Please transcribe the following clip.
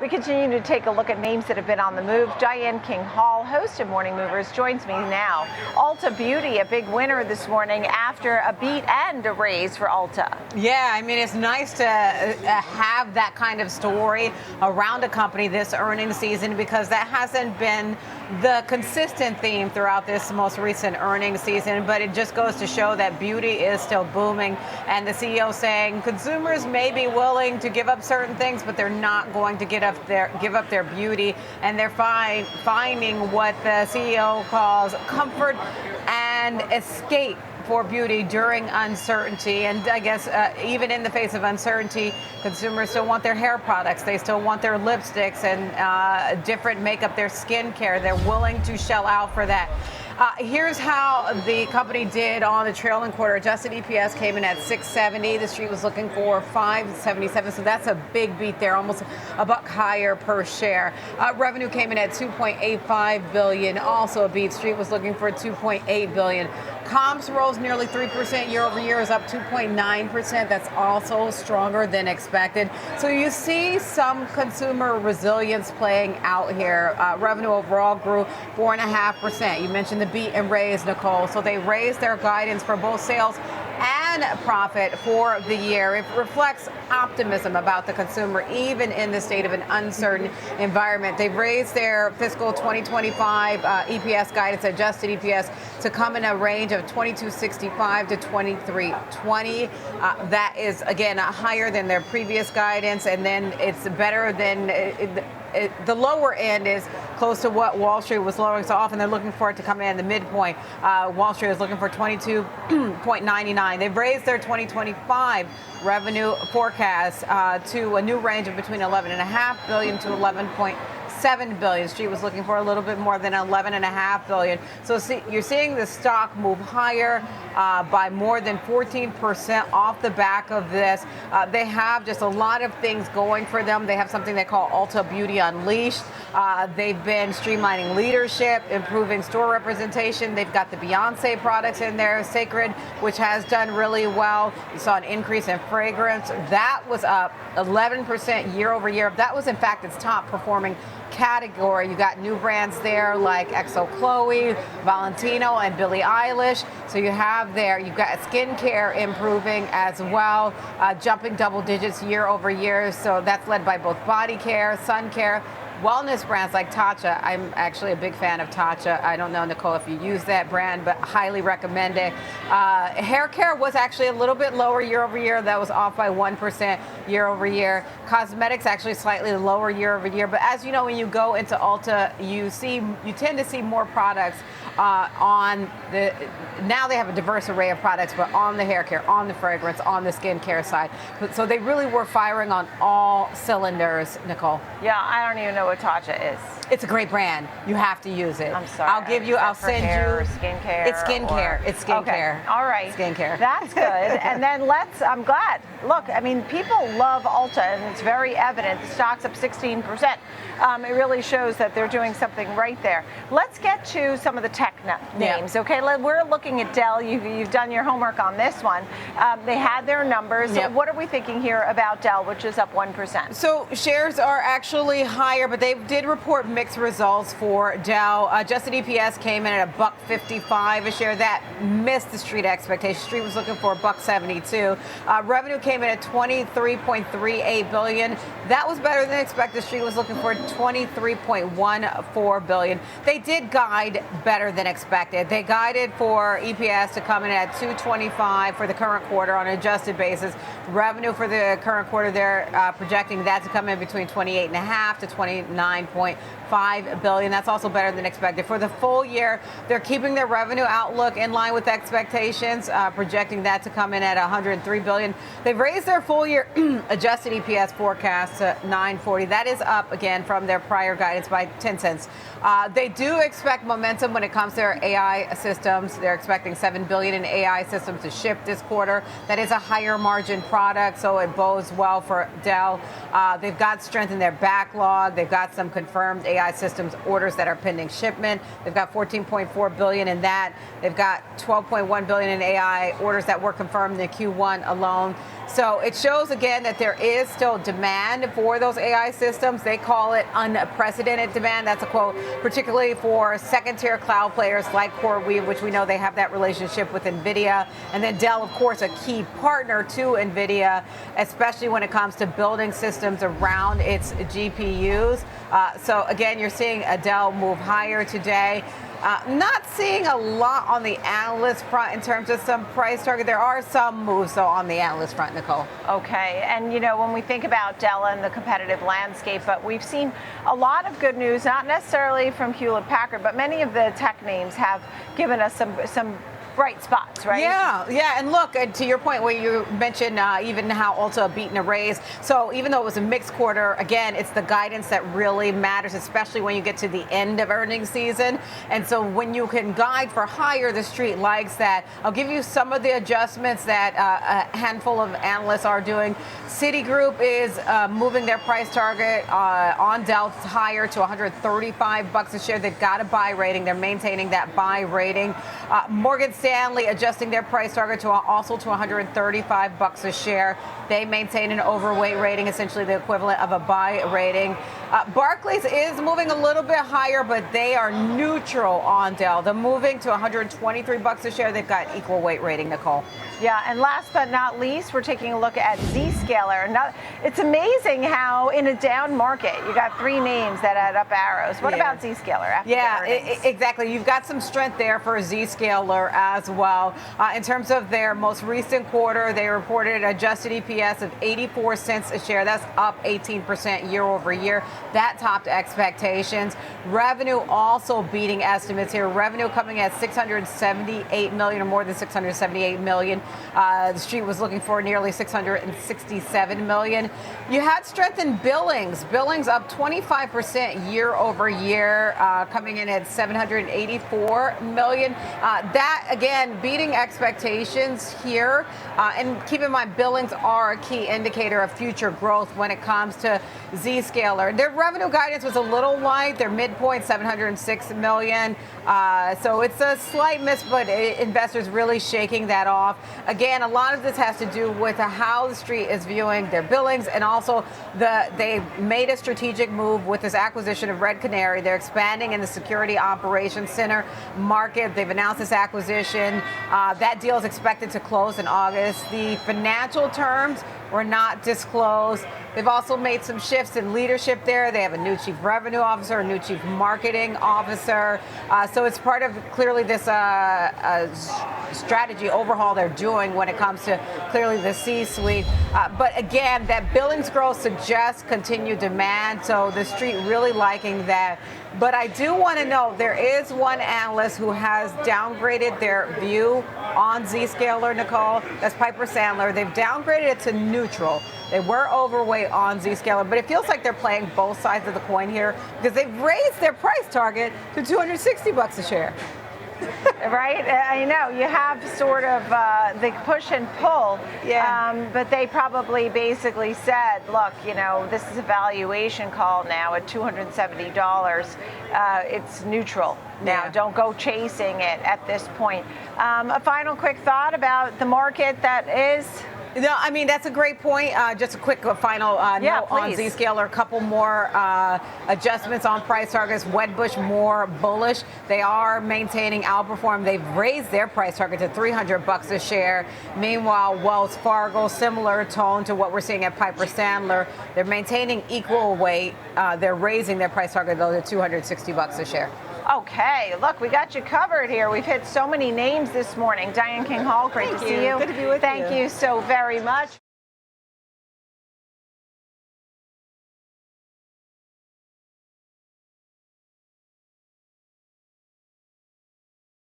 We continue to take a look at names that have been on the move. Diane King Hall, host of Morning Movers, joins me now. Ulta Beauty, a big winner this morning after a beat and a raise for Ulta. Yeah, I mean, it's nice to have that kind of story around a company this earnings season, because that hasn't been the consistent theme throughout this most recent earnings season. But it just goes to show that beauty is still booming. And the CEO saying consumers may be willing to give up certain things, but they're not going to give up their beauty. And they're finding what the CEO calls comfort and escape for beauty during uncertainty. And I guess even in the face of uncertainty, consumers still want their hair products. They still want their lipsticks and different makeup, their skincare. They're willing to shell out for that. Here's how the company did on the trailing quarter. Adjusted EPS came in at $6.70. The street was looking for $5.77, so that's a big beat there, almost a buck higher per share. Revenue came in at $2.85 billion, also a beat. Street was looking for $2.8 billion. Comps rose nearly 3% year over year, is up 2.9%. That's also stronger than expected. So you see some consumer resilience playing out here. Revenue overall grew 4.5%. You mentioned the beat and raise, Nicole. So they raised their guidance for both sales and profit for the year. It reflects optimism about the consumer, even in the state of an uncertain environment. They've raised their fiscal 2025 EPS guidance, adjusted EPS, to come in a range of $22.65 to $23.20. That is, again, higher than their previous guidance, and then it's better than the lower end is close to what Wall Street was lowering. So often they're looking for it to come in the midpoint. Wall Street is looking for 22.99. They've raised their 2025 revenue forecast to a new range of between $11.5 billion to $11.7 billion. Street was looking for a little bit more than $11.5 billion. So you're seeing the stock move higher by more than 14% off the back of this. They have just a lot of things going for them. They have something they call Ulta Beauty Unleashed. They've been streamlining leadership, improving store representation. They've got the Beyonce products in there, Sacred, which has done really well. You saw an increase in fragrance. That was up 11% year over year. That was, in fact, its top performing category. You got new brands there like XO Chloe, Valentino, and Billie Eilish. So you've got skincare improving as well, jumping double digits year over year. So that's led by both body care, sun care, wellness brands like Tatcha. I'm actually a big fan of Tatcha. I don't know, Nicole, if you use that brand, but highly recommend it. Hair care was actually a little bit lower year over year. That was off by 1% year over year. Cosmetics actually slightly lower year over year. But as you know, when you go into Ulta, you tend to see more products now they have a diverse array of products, but on the hair care, on the fragrance, on the skincare side. So they really were firing on all cylinders, Nicole. Yeah, I don't even know what Tatcha is. It's a great brand. You have to use it. I'm sorry. I'll send you. Skincare. It's skincare. It's skincare. Okay. All right. Skincare. That's good. And then I'm glad. Look, I mean, people love Ulta, and it's very evident. The stock's up 16%. It really shows that they're doing something right there. Let's get to some of the tech names. Yep. Okay, we're looking at Dell. You've done your homework on this one. They had their numbers. Yep. What are we thinking here about Dell, which is up 1%? So shares are actually higher, but they did report mixed results for Dell. Adjusted EPS came in at $1.55 a share. That missed the street expectation. Street was looking for $1.72. Revenue came in at $23.38 billion. That was better than expected. Street was looking for $23.14 billion. They did guide better than expected. They guided for EPS to come in at $2.25 for the current quarter on an adjusted basis. Revenue for the current quarter, they're projecting that to come in between 28.5 to 29.5 billion. That's also better than expected. For the full year, they're keeping their revenue outlook in line with expectations, projecting that to come in at $103 billion. They've raised their full year adjusted EPS forecast to $9.40. That is up again from their prior guidance by 10 cents. They do expect momentum when it comes to their AI systems. They're expecting $7 billion in AI systems to ship this quarter. That is a higher margin product, so it bodes well for Dell. They've got strength in their backlog. They've They've got some confirmed AI systems orders that are pending shipment. They've got 14.4 billion in that. They've got 12.1 billion in AI orders that were confirmed in Q1 alone. So it shows again that there is still demand for those AI systems. They call it unprecedented demand. That's a quote, particularly for second-tier cloud players like CoreWeave, which we know they have that relationship with NVIDIA. And then Dell, of course, a key partner to NVIDIA, especially when it comes to building systems around its GPUs. So again, you're seeing a Dell move higher today. Not seeing a lot on the analyst front in terms of some price target. There are some moves, though, on the analyst front, Nicole. Okay, and you know, when we think about Dell and the competitive landscape, but we've seen a lot of good news, not necessarily from Hewlett-Packard, but many of the tech names have given us some bright spots, right? Yeah, and look, to your point where you mentioned even how Ulta beat and a raise. So even though it was a mixed quarter, again, it's the guidance that really matters, especially when you get to the end of earnings season. And so when you can guide for higher, the street likes that. I'll give you some of the adjustments that a handful of analysts are doing. Citigroup is moving their price target on Dell higher to $135 a share. They've got a buy rating. They're maintaining that buy rating. Morgan Stanley adjusting their price target to also to $135 a share. They maintain an overweight rating, essentially the equivalent of a buy rating. Barclays is moving a little bit higher, but they are neutral on Dell. They're moving to $123 a share. They've got equal weight rating, Nicole. Yeah, and last but not least, we're taking a look at ZScaler. Now, it's amazing how in a down market, you got three names that had up arrows. What about ZScaler after exactly. You've got some strength there for ZScaler as well. In terms of their most recent quarter, they reported adjusted EPS of 84 cents a share. That's up 18% year over year. That topped expectations. Revenue also beating estimates here. Revenue coming at 678 million, or more than 678 million. The street was looking for nearly 667 million. You had strength in billings. Billings up 25% year over year, coming in at 784 million. That, again, beating expectations here. And keep in mind, billings are a key indicator of future growth when it comes to ZScaler. Their revenue guidance was a little light. Their midpoint, 706 million. So it's a slight miss, but investors really shaking that off. Again, a lot of this has to do with how the street is viewing their billings, and also they made a strategic move with this acquisition of Red Canary. They're expanding in the security operations center market. They've announced this acquisition. That deal is expected to close in August. The financial terms were not disclosed. They've also made some shifts in leadership there. They have a new chief revenue officer, a new chief marketing officer. So it's part of clearly this strategy overhaul they're doing when it comes to clearly the C-suite. But again, that billings growth suggests continued demand. So the street really liking that. But I do want to know, there is one analyst who has downgraded their view on Zscaler, Nicole. That's Piper Sandler. They've downgraded it to neutral. They were overweight on Zscaler, but it feels like they're playing both sides of the coin here because they've raised their price target to $260 a share. Right? I know. You have sort of the push and pull, but they probably basically said, look, you know, this is a valuation call now at $270. It's neutral. Now, don't go chasing it at this point. A final quick thought about the market that is... No, I mean, that's a great point. Just a quick final note on Zscaler. A couple more adjustments on price targets. Wedbush more bullish. They are maintaining outperform. They've raised their price target to $300 a share. Meanwhile, Wells Fargo, similar tone to what we're seeing at Piper Sandler. They're maintaining equal weight. They're raising their price target, though, to $260 a share. Okay, look, we got you covered here. We've hit so many names this morning. Diane King Hall, great to see you. Good to be with you. Thank you so very much.